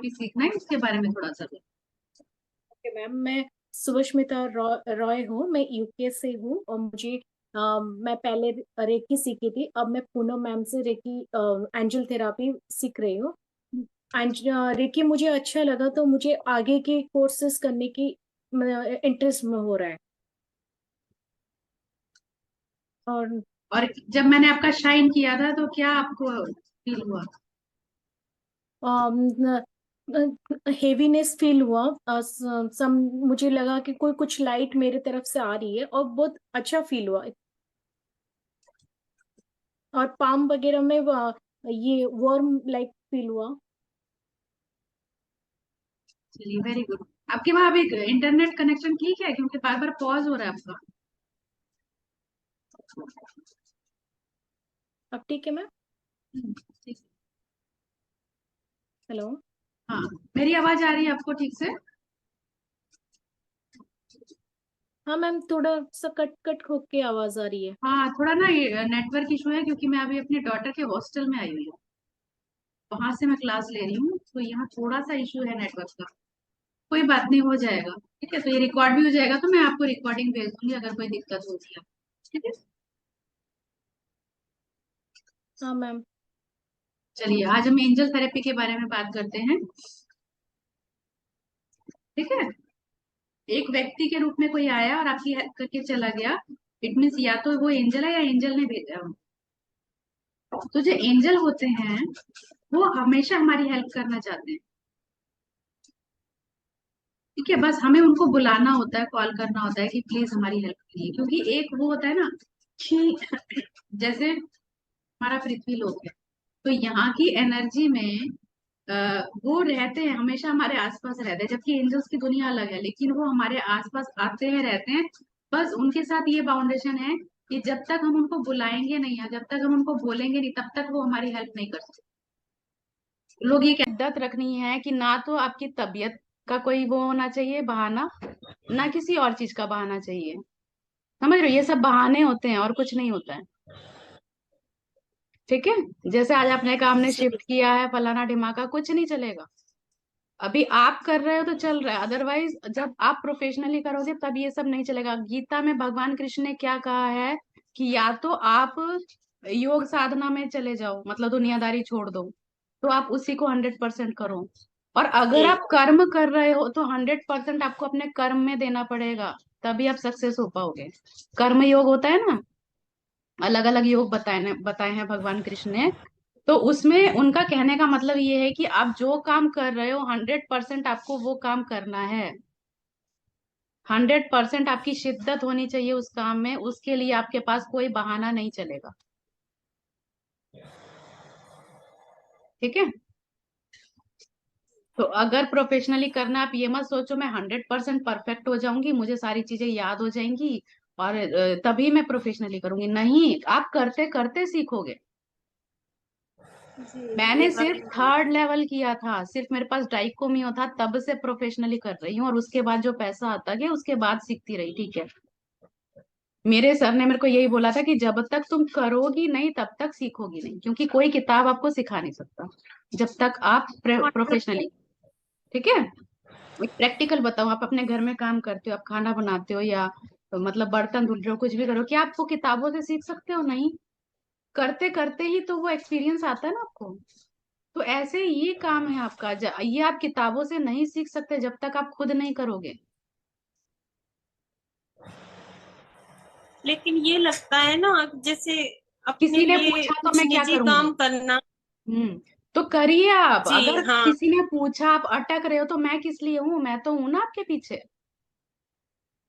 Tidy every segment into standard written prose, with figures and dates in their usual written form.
Therapy सीखना है, इसके बारे में थोड़ा सा। ओके मैम, मैं सुभस्मिता रॉय हूँ। मैं यूके से हूँ और मुझे मैं पहले रेकी सीखी थी। अब मैं पूनम मैम से रेकी एंजल थेरापी सीख रही हूँ। रेकी मुझे अच्छा लगा तो मुझे आगे के कोर्सेज करने की इंटरेस्ट में हो रहा है। और और जब मैंने आपका शाइन किया था तो क्या आपको फील हुआ? हेवीनेस फील हुआ। सम मुझे लगा कि कोई कुछ लाइट मेरे तरफ से आ रही है और बहुत अच्छा फील हुआ। और पाम वगैरह में ये वार्म लाइक फील हुआ। चलिए, वेरी गुड। आपके वहां अभी इंटरनेट कनेक्शन ठीक है? क्योंकि बार बार पॉज हो रहा है आपका। अब ठीक है मैम। ठीक। हेलो। हाँ, मेरी आवाज आ रही है आपको ठीक से? हाँ मैम, थोड़ा सा कट कट होके आवाज आ रही है। हाँ, थोड़ा ना ये नेटवर्क इशू है, क्योंकि मैं अभी अपने डॉटर के हॉस्टल में आई हुई हूँ। वहां से मैं क्लास ले रही हूँ, तो यहाँ थोड़ा सा इशू है नेटवर्क का। कोई बात नहीं, हो जाएगा। ठीक है, तो ये रिकॉर्ड भी हो जाएगा, तो मैं आपको रिकॉर्डिंग भेज दूंगी अगर कोई दिक्कत होती है। ठीक है। हाँ मैम। चलिए, आज हम एंजल थेरेपी के बारे में बात करते हैं। ठीक है। एक व्यक्ति के रूप में कोई आया और आपकी हेल्प करके चला गया। इट मीन्स या तो वो एंजल है या एंजल ने भेजा है। तो जो एंजल होते हैं वो हमेशा हमारी हेल्प करना चाहते हैं। ठीक है, बस हमें उनको बुलाना होता है, कॉल करना होता है कि प्लीज हमारी हेल्प करिए। क्योंकि एक वो होता है ना कि जैसे हमारा पृथ्वी लोक है, तो यहाँ की एनर्जी में वो रहते हैं, हमेशा हमारे आसपास रहते हैं। जबकि एंजल्स की दुनिया अलग है, लेकिन वो हमारे आसपास आते हैं, रहते हैं। बस उनके साथ ये बाउंडेशन है कि जब तक हम उनको बुलाएंगे नहीं या जब तक हम उनको बोलेंगे नहीं, तब तक वो हमारी हेल्प नहीं कर सकते। लोग ये शिद्दत रखनी है कि ना तो आपकी तबीयत का कोई वो होना चाहिए बहाना, ना किसी और चीज का बहाना चाहिए। समझ रहे हो? ये सब बहाने होते हैं और कुछ नहीं होता है। ठीक है। जैसे आज अपने काम ने शिफ्ट किया है, फलाना ढिमाका, कुछ नहीं चलेगा। अभी आप कर रहे हो तो चल रहा है, अदरवाइज जब आप प्रोफेशनली करोगे तब ये सब नहीं चलेगा। गीता में भगवान कृष्ण ने क्या कहा है कि या तो आप योग साधना में चले जाओ, मतलब दुनियादारी छोड़ दो, तो आप उसी को 100% करो। और अगर जी। आप कर्म कर रहे हो तो 100% आपको अपने कर्म में देना पड़ेगा, तभी आप सक्सेस हो पाओगे। कर्म योग होता है ना, अलग अलग योग बताए बताए हैं भगवान कृष्ण ने। तो उसमें उनका कहने का मतलब ये है कि आप जो काम कर रहे हो 100% आपको वो काम करना है। 100% आपकी शिद्दत होनी चाहिए उस काम में, उसके लिए आपके पास कोई बहाना नहीं चलेगा। ठीक है। तो अगर प्रोफेशनली करना, आप ये मत सोचो मैं 100% परफेक्ट हो जाऊंगी, मुझे सारी चीजें याद हो जाएंगी और तभी मैं प्रोफेशनली करूंगी। नहीं, आप करते करते सीखोगे। जी, ये मैंने बात सिर्फ तो है। 3rd लेवल किया था, सिर्फ मेरे पास डाइकोमियो था, तब से प्रोफेशनली कर रही हूँ। और उसके बाद जो पैसा आता गया उसके बाद सीखती रही। ठीक है। मेरे सर ने मेरे को यही बोला था कि जब तक तुम करोगी नहीं तब तक सीखोगी नहीं, क्योंकि कोई किताब आपको सिखा नहीं सकता जब तक आप प्रोफेशनली। ठीक है। एक प्रैक्टिकल बताओ, आप अपने घर में काम करते हो, आप खाना बनाते हो या मतलब बर्तन धुल रहे हो, कुछ भी करो, क्या आपको किताबों से सीख सकते हो? नहीं। करते करते ही तो वो एक्सपीरियंस आता है ना आपको। तो ऐसे ये काम है आपका, ये आप किताबों से नहीं सीख सकते जब तक आप खुद नहीं करोगे। लेकिन ये लगता है ना, जैसे अपने किसी ने लिए पूछा तो कुछ मैं क्या निजी करूंगी? काम करना। तो करिए आप। जी अगर हाँ। किसी ने पूछा, आप अटक रहे हो, तो मैं किस लिए हूं? मैं तो हूं ना आपके पीछे।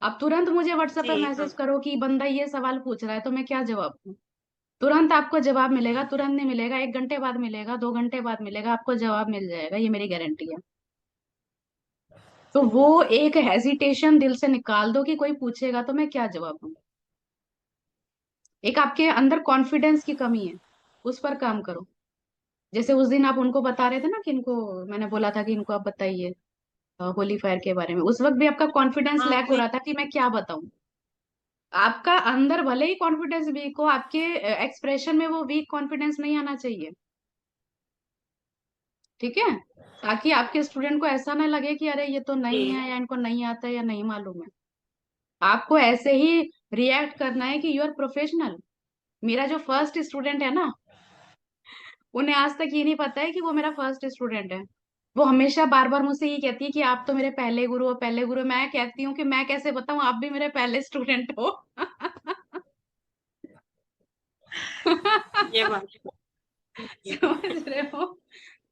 आप तुरंत मुझे व्हाट्सएप जी पर हाँ। मैसेज करो कि बंदा ये सवाल पूछ रहा है, तो मैं क्या जवाब दूं? तुरंत आपको जवाब मिलेगा, तुरंत नहीं मिलेगा, 1 घंटे बाद मिलेगा, 2 घंटे बाद मिलेगा, आपको जवाब मिल जाएगा, ये मेरी गारंटी है। तो वो जी। एक हेजिटेशन दिल से निकाल दो कि कोई पूछेगा तो मैं क्या जवाब दूं। एक आपके अंदर कॉन्फिडेंस की कमी है, उस पर काम करो। जैसे उस दिन आप उनको बता रहे थे ना कि इनको, मैंने बोला था कि इनको आप बताइए होली फायर के बारे में, उस वक्त भी आपका कॉन्फिडेंस हाँ लैक हो मैं। रहा था कि मैं क्या बताऊं। आपका अंदर भले ही कॉन्फिडेंस वीक हो, आपके एक्सप्रेशन में वो वीक कॉन्फिडेंस नहीं आना चाहिए। ठीक है, ताकि आपके स्टूडेंट को ऐसा ना लगे कि अरे ये तो नहीं जी है या इनको नहीं आता है या नहीं मालूम है। आपको ऐसे ही रिएक्ट करना है कि यू आर प्रोफेशनल। मेरा जो फर्स्ट स्टूडेंट है ना, उन्हें आज तक ये नहीं पता है कि वो मेरा फर्स्ट स्टूडेंट है। वो हमेशा बार बार मुझसे ये कहती है कि आप तो मेरे पहले गुरु हो, पहले गुरु। मैं कहती हूँ कि मैं कैसे बताऊं, आप भी मेरे पहले स्टूडेंट हो। ये बात है। समझ रहे हो?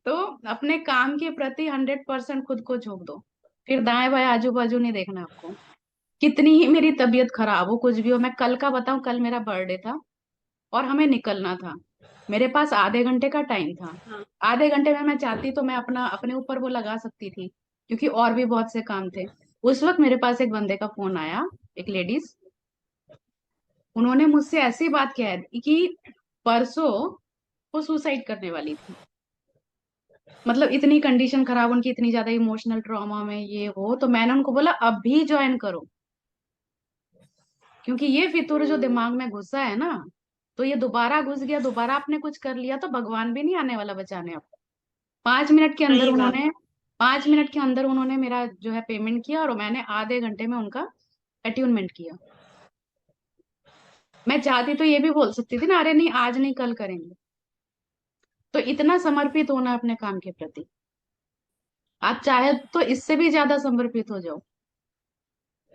तो अपने काम के प्रति 100% खुद को झोंक दो। फिर दाएं बाएं आजू बाजू नहीं देखना आपको। कितनी ही मेरी तबीयत खराब हो, कुछ भी हो, मैं कल का बताऊं, कल मेरा बर्थडे था और हमें निकलना था। मेरे पास आधे घंटे का टाइम था। हाँ आधे घंटे में मैं चाहती तो मैं अपना अपने ऊपर वो लगा सकती थी, क्योंकि और भी बहुत से काम थे। उस वक्त मेरे पास एक बंदे का फोन आया, एक लेडीज। उन्होंने मुझसे ऐसी बात कह दी कि परसों वो सुसाइड करने वाली थी। मतलब इतनी कंडीशन खराब उनकी, इतनी ज्यादा इमोशनल ट्रॉमा में ये वो। तो मैंने उनको बोला अभी ज्वाइन करो, क्योंकि ये फितूर जो दिमाग में घुसा है ना, तो ये दोबारा घुस गया, दोबारा आपने कुछ कर लिया तो भगवान भी नहीं आने वाला बचाने आपको। 5 मिनट के अंदर सही बात। उन्होंने 5 मिनट के अंदर उन्होंने मेरा जो है पेमेंट किया, और मैंने आधे घंटे में उनका अट्यूनमेंट किया। मैं चाहती तो ये भी बोल सकती थी ना, अरे नहीं आज नहीं कल करेंगे। तो इतना समर्पित होना अपने काम के प्रति। आप चाहे तो इससे भी ज्यादा समर्पित हो जाओ,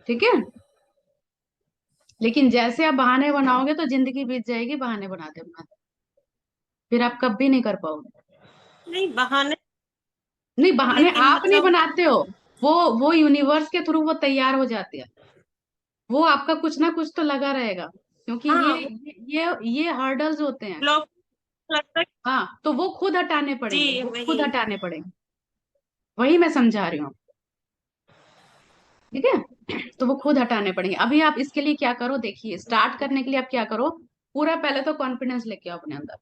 ठीक है। लेकिन जैसे आप बहाने बनाओगे तो जिंदगी बीत जाएगी बहाने बनाते बनाते। फिर आप कभी नहीं कर पाओगे। नहीं बहाने, नहीं, बहाने लेकिन आप नहीं मतलब बनाते हो, वो वो यूनिवर्स के थ्रू वो तैयार हो जाते हैं। वो आपका कुछ ना कुछ तो लगा रहेगा, क्योंकि हाँ वो ये हर्डल्स होते हैं। ब्लॉक लगता है। हाँ, तो वो खुद हटाने पड़ेंगे, जी वो वही। खुद हटाने पड़ेंगे। वही मैं समझा रही हूँ, ठीक है। तो वो खुद हटाने पड़ेंगे। अभी आप इसके लिए क्या करो, देखिए, स्टार्ट करने के लिए आप क्या करो। पूरा पहले तो कॉन्फिडेंस लेके आओ अपने अंदर।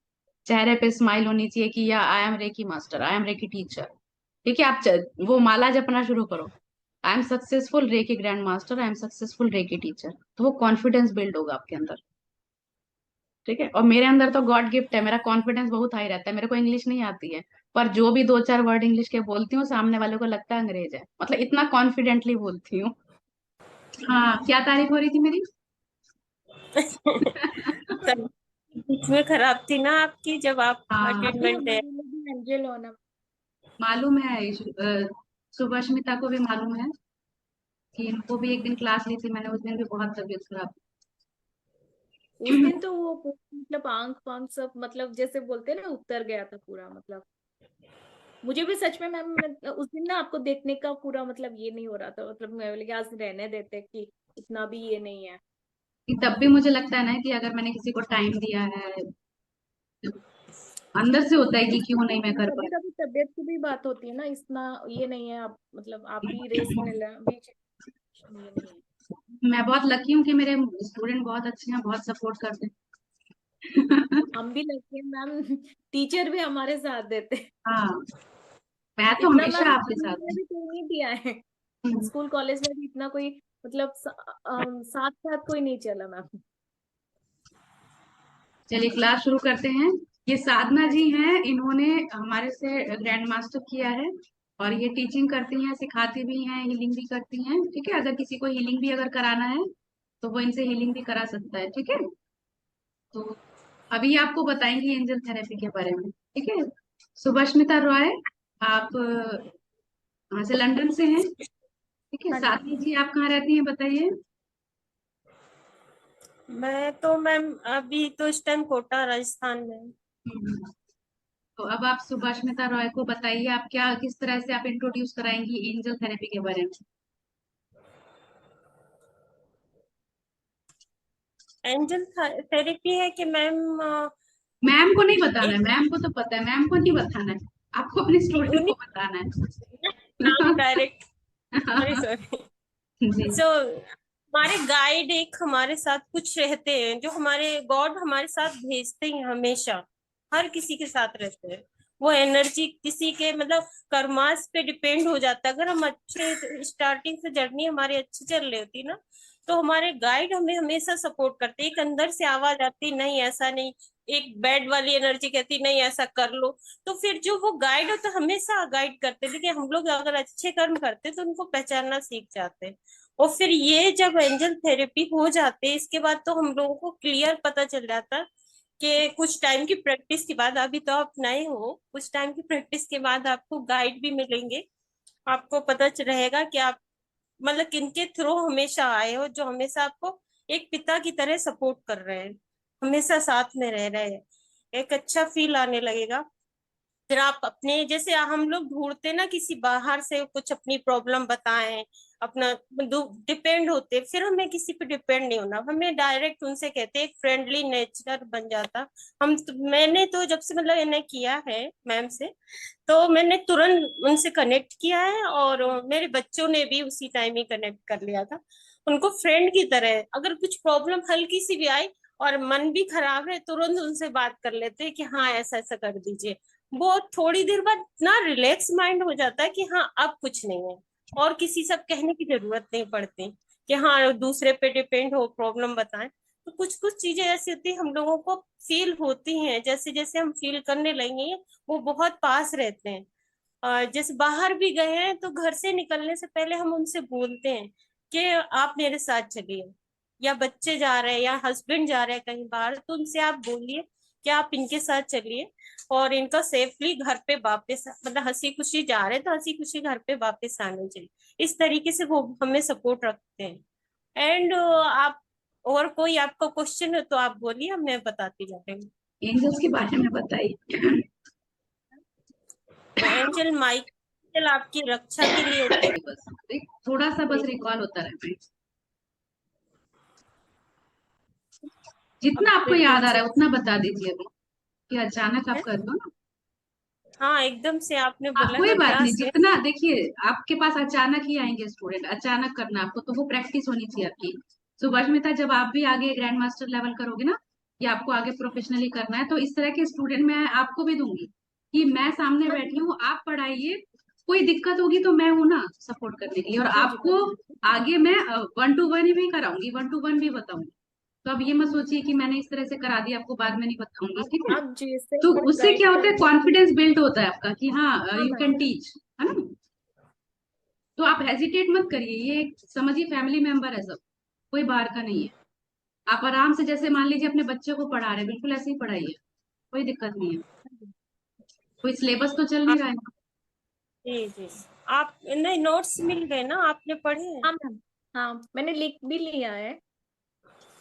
चेहरे पे स्माइल होनी चाहिए कि या I am reiki master, I am reiki teacher. ठीक है, वो माला जपना शुरू करो। I am successful reiki grand master, I am successful reiki teacher. तो वो कॉन्फिडेंस बिल्ड होगा आपके अंदर, ठीक है। और मेरे अंदर तो गॉड गिफ्ट है, मेरा कॉन्फिडेंस बहुत हाई रहता है। मेरे को इंग्लिश नहीं आती है, पर जो भी दो चार वर्ड इंग्लिश के बोलती हूँ, सामने वाले को लगता है अंग्रेज है। मतलब इतना कॉन्फिडेंटली बोलती हूँ। हाँ, क्या तारीफ हो रही थी मेरी? तब बीच में खराब थी ना आपकी, जब आप हाँ, अभी अटेंडमेंट है। हमारे लिए भी एंजल होना। मालूम है। सुभाष्मिता को भी मालूम है कि इनको भी एक दिन क्लास ली थी मैंने, उस दिन भी बहुत तबीयत खराब। उस दिन तो वो मतलब आंख वांख सब मतलब जैसे बोलते हैं ना उतर गया था पूरा मतलब। मुझे भी सच में मैम उस दिन ना आपको देखने का पूरा मतलब ये नहीं हो रहा था, मतलब मैं बोली कि आज रहने देते कि इतना भी ये नहीं है। कि तब भी मुझे लगता है ना कि अगर मैंने किसी को टाइम दिया है, अंदर से होता है कि देखिए क्यों नहीं मैं कर कभी पाई। कभी तबीयत की भी बात होती है ना, इतना ये नहीं है आप मतलब आप भी रेस्ट में बीच ये नहीं है। मैं बहुत लकी हूँ कि मेरे स्टूडेंट बहुत अच्छे हैं, बहुत सपोर्ट करते हैं। हम भी लगे मैम, टीचर भी हमारे साथ देते हैं। हाँ, मैं तो इतना हमेशा मैम आपके स्कूल साथ में भी कोई नहीं दिया है, हूँ। स्कूल कॉलेज में भी इतना कोई मतलब साथ साथ कोई नहीं चला मैम। चलिए क्लास शुरू करते हैं। ये साधना जी हैं, इन्होंने हमारे से ग्रैंड मास्टर किया है, और ये टीचिंग करती हैं, सिखाती भी हैं, हीलिंग भी करती हैं, ठीक है। अगर किसी को हीलिंग भी अगर कराना है तो वो इनसे हीलिंग भी करा सकता है, ठीक है। तो अभी आपको बताएंगे एंजल थेरेपी के बारे में, ठीक है। सुभाष्मिता रॉय, आप वहां से लंदन से हैं, ठीक है। हाँ जी। साथी जी, आप कहाँ रहती हैं बताइए? मैं तो मैम अभी तो इस टाइम कोटा राजस्थान में हूँ। हम्म। तो अब आप सुभाष्मिता रॉय को बताइए, आप क्या किस तरह से आप इंट्रोड्यूस कराएंगी एंजल थेरेपी के बारे में? एंजल थेरेपी है कि मैम मैम को नहीं बताना है, एक मैम को तो पता है, मैम को नहीं बताना है। आपको अपने स्टूडेंट को उन्हीं बताना नाम है। Direct, sorry sorry. जी। सो हमारे गाइड एक हमारे साथ कुछ रहते हैं, जो हमारे गॉड हमारे साथ भेजते हैं हमेशा, हर किसी के साथ रहते हैं। वो एनर्जी किसी के मतलब कर्मास पे डिपेंड हो जाता है। अगर हम अच्छे स्टार्टिंग से जर्नी हमारी अच्छी चल रही होती ना, तो हमारे गाइड हमें हमेशा सपोर्ट करते हैं। एक अंदर से आवाज आती, नहीं ऐसा नहीं, एक बैड वाली एनर्जी कहती नहीं ऐसा कर लो। तो फिर जो वो गाइड हो तो हमेशा गाइड करते थे कि हम लोग अगर अच्छे कर्म करते तो उनको पहचानना सीख जाते हैं। और फिर ये जब एंजल थेरेपी हो जाते इसके बाद तो हम लोगों को क्लियर पता चल जाता कि कुछ टाइम की प्रैक्टिस के बाद, अभी तो आप नए हो, कुछ टाइम की प्रैक्टिस के बाद आपको गाइड भी मिलेंगे। आपको पता रहेगा कि आप मतलब किनके थ्रू हमेशा आए हो, जो हमेशा आपको एक पिता की तरह सपोर्ट कर रहे हैं, हमेशा साथ में रह रहे हैं। एक अच्छा फील आने लगेगा। फिर आप अपने जैसे हम लोग ढूंढते ना किसी बाहर से कुछ अपनी प्रॉब्लम बताएं, अपना डिपेंड होते, फिर हमें किसी पे डिपेंड नहीं होना, हमें डायरेक्ट उनसे कहते एक फ्रेंडली नेचर बन जाता। मैंने तो जब से मतलब इन्हें किया है मैम से, तो मैंने तुरंत उनसे कनेक्ट किया है, और मेरे बच्चों ने भी उसी टाइम ही कनेक्ट कर लिया था। उनको फ्रेंड की तरह, अगर कुछ प्रॉब्लम हल्की सी भी आई और मन भी खराब है, तुरंत उनसे बात कर लेते हैं कि हाँ ऐसा ऐसा कर दीजिए। वो थोड़ी देर बाद ना रिलैक्स माइंड हो जाता है कि हाँ अब कुछ नहीं है, और किसी सब कहने की जरूरत नहीं पड़ती कि हाँ दूसरे पे डिपेंड हो प्रॉब्लम बताएं। तो कुछ कुछ चीजें ऐसी होती है हम लोगों को फील होती हैं, जैसे जैसे हम फील करने लगेंगे वो बहुत पास रहते हैं। जैसे बाहर भी गए हैं तो घर से निकलने से पहले हम उनसे बोलते हैं कि आप मेरे साथ चलिए, या बच्चे जा रहे हैं या हस्बैंड जा रहे हैं कहीं बाहर तो उनसे आप बोलिए कि आप इनके साथ चलिए, और इनका सेफली घर पे वापस, मतलब हंसी खुशी जा रहे हैं तो हंसी खुशी घर पे वापस आने चाहिए। इस तरीके से वो हमें सपोर्ट रखते हैं। एंड आप और कोई आपका क्वेश्चन है तो आप बोलिए, मैं बताती जा रही हूँ। एंजल्स के बारे में बताइए। एंजल माइकल आपकी रक्षा के लिए होते हैं। बस थोड़ा सा बस रिकॉल होता रहता है, अब जितना आपको याद आ फ्रीक्वेंसी रहा है उतना बता दीजिए अभी, कि अचानक आप है। कर दो ना। हाँ एकदम से आपने बोला कोई ना बात नहीं, क्लास में। जितना देखिए आपके पास अचानक ही आएंगे स्टूडेंट, अचानक करना आपको, तो वो प्रैक्टिस होनी चाहिए आपकी। सुभाष्मिता, जब आप भी आगे ग्रैंड मास्टर लेवल करोगे ना, या आपको आगे प्रोफेशनली करना है, तो इस तरह के स्टूडेंट मैं आपको भी दूंगी कि मैं सामने हाँ बैठी जी, हूँ, आप पढ़ाइए, कोई दिक्कत होगी तो मैं हूँ ना सपोर्ट करने के लिए। और हाँ जी, आपको आगे मैं 1 to 1 भी कराऊंगी, 1 to 1 भी बताऊंगी। तो अब ये मत सोचिए कि मैंने इस तरह से करा दिया, आपको बाद में नहीं बताऊंगी, ठीक है। आप जैसे तो और उससे गाइड क्या होता है, करेंगे। कॉन्फिडेंस बिल्ड होता है आपका कि हाँ हाँ यू मैम। कैन टीच, है ना। तो आप हेजिटेट मत करिए, ये समझिए फैमिली मेंबर है सब, कोई बाहर का नहीं है। आप आराम से, जैसे मान लीजिए अपने बच्चे को पढ़ा रहे हैं, बिल्कुल ऐसे ही पढ़ाइए, कोई दिक्कत नहीं है। कोई सिलेबस तो चल नहीं आप रहा है। जी जी, आप नहीं नोट्स मिल गए ना, आपने पढ़े हैं? हाँ मैम, हाँ मैंने लिख भी लिया है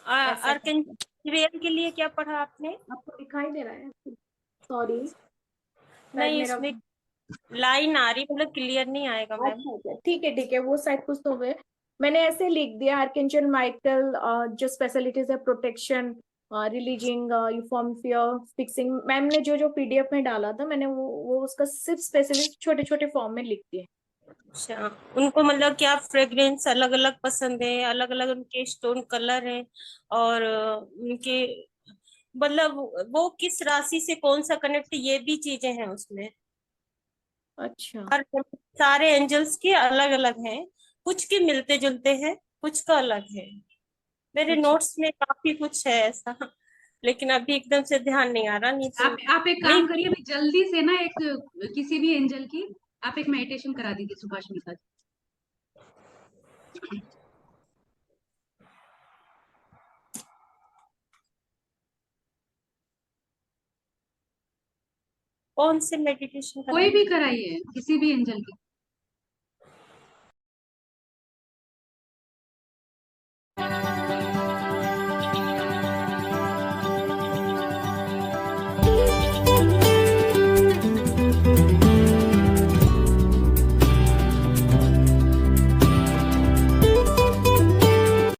ऐसा करके। आर्कन के लिए क्या पढ़ा आपने? आपको दिखाई दे रहा है? सॉरी, शायद नहीं मेरा। इसमें लाइन आ रही, मतलब क्लियर नहीं आएगा मैम। अच्छा अच्छा, ठीक है ठीक है, वो शायद कुछ तो हुए। मैंने ऐसे लिख दिया, आर्कएंजल माइकल जो स्पेशलिटीज है, प्रोटेक्शन, रिलीजिंग, यूफॉर्म फियर, फिक्सिंग। मैम ने जो जो पीडीएफ में डाला था, मैंने वो उसका सिर्फ स्पेशलिस्ट छोटे छोटे फॉर्म में लिख दिए। अच्छा, उनको मतलब क्या फ्रेग्रेंस अलग अलग पसंद है, अलग अलग उनके स्टोन कलर है, और उनके मतलब वो किस राशि से कौन सा कनेक्ट, ये भी चीजें हैं उसमें। अच्छा हर सारे एंजल्स के अलग अलग हैं, कुछ के मिलते जुलते हैं, कुछ का अलग है। मेरे अच्छा। नोट्स में काफी कुछ है ऐसा, लेकिन अभी एकदम से ध्यान नहीं आ रहा, नहीं तो आप एक काम लिख। करिए, अभी जल्दी से ना एक किसी भी एंजल की आप एक मेडिटेशन करा दीजिए सुभाष। कौन से मेडिटेशन कोई कराएं? भी कराइए, किसी भी एंजल की।